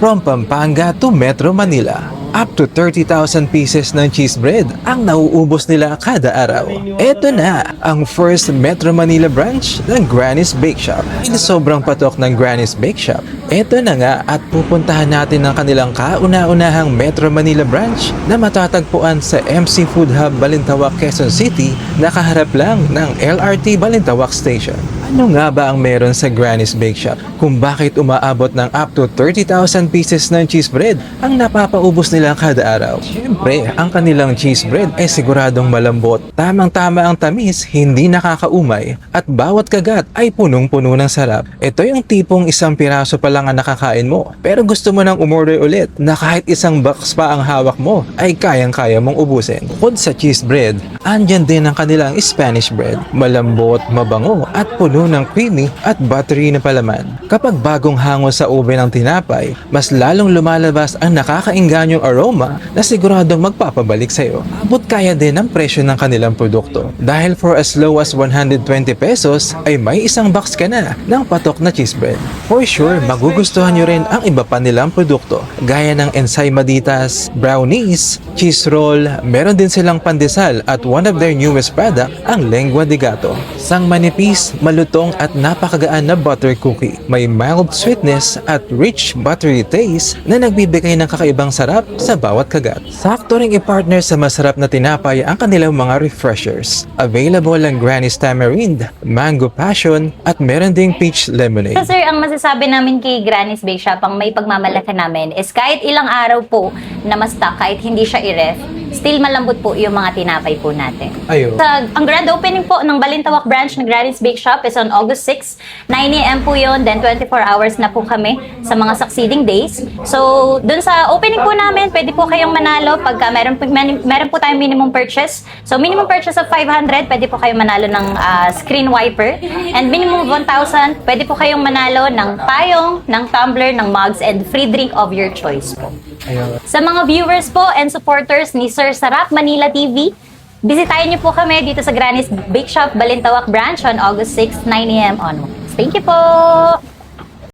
From Pampanga to Metro Manila, up to 30,000 pieces ng cheese bread ang nauubos nila kada araw. Ito na ang first Metro Manila branch ng Granny's Bake Shop. Hindi sobrang patok ng Granny's Bake Shop. Ito na nga at pupuntahan natin ang kanilang kauna-unahang Metro Manila branch na matatagpuan sa MC Food Hub Balintawak, Quezon City, nakaharap lang ng LRT Balintawak Station. Ano nga ba ang meron sa Granny's Bake Shop kung bakit umaabot ng up to 30,000 pieces ng cheese bread ang napapaubos nila kada araw? Siyempre, ang kanilang cheese bread ay siguradong malambot, tamang-tama ang tamis, hindi nakakaumay, at bawat kagat ay punong-puno ng sarap. Ito yung tipong isang piraso pa lang ang nakakain mo, pero gusto mo nang umorder ulit na kahit isang box pa ang hawak mo ay kayang-kaya mong ubusin. Bukod sa cheese bread, andyan din ang kanilang Spanish bread. Malambot, mabango, at puno ng creamy at buttery na palaman. Kapag bagong hango sa ube ng tinapay, mas lalong lumalabas ang nakakaingganyong aroma na siguradong magpapabalik sa iyo. Abot kaya din ang presyo ng kanilang produkto. Dahil for as low as 120 pesos ay may isang box ka na ng patok na cheese bread. For sure, magugustuhan nyo rin ang iba pa nilang produkto gaya ng ensaymaditas, brownies, cheese roll, meron din silang pandesal at one of their newest product ang lengua de gato. Sang manipis, malutong at napakagaan na butter cookie. May mild sweetness at rich buttery taste na nagbibigay ng kakaibang sarap sa bawat kagat. Sakto ring i-partner sa masarap na tinapay ang kanilang mga refreshers. Available ang Granny's Tamarind, Mango Passion at meron ding peach lemonade. So sir, ang masasabi namin kay Granny's Bake Shop, ang may pagmamalaki namin is kahit ilang araw po na ma-stock, kahit hindi siya i-ref, still malambot po yung mga tinapay po natin. Ayo. Ang grand opening po ng Balintawak branch ng Granny's Bake Shop is on August 6, 9 a.m. po yun, then 24 hours na po kami sa mga succeeding days. So, dun sa opening po namin, pwede po kayong manalo pagka meron po tayong minimum purchase. So, minimum purchase of 500, pwede po kayong manalo ng screen wiper. And minimum of 1,000, pwede po kayong manalo ng payong, ng tumbler, ng mugs, and free drink of your choice po. Ayo. Sa mga viewers po and supporters ni Sir Sarap Manila TV, bisitahin niyo po kami dito sa Granny's Bake Shop Balintawak branch on August 6, 9 a.m. onwards. Thank you po!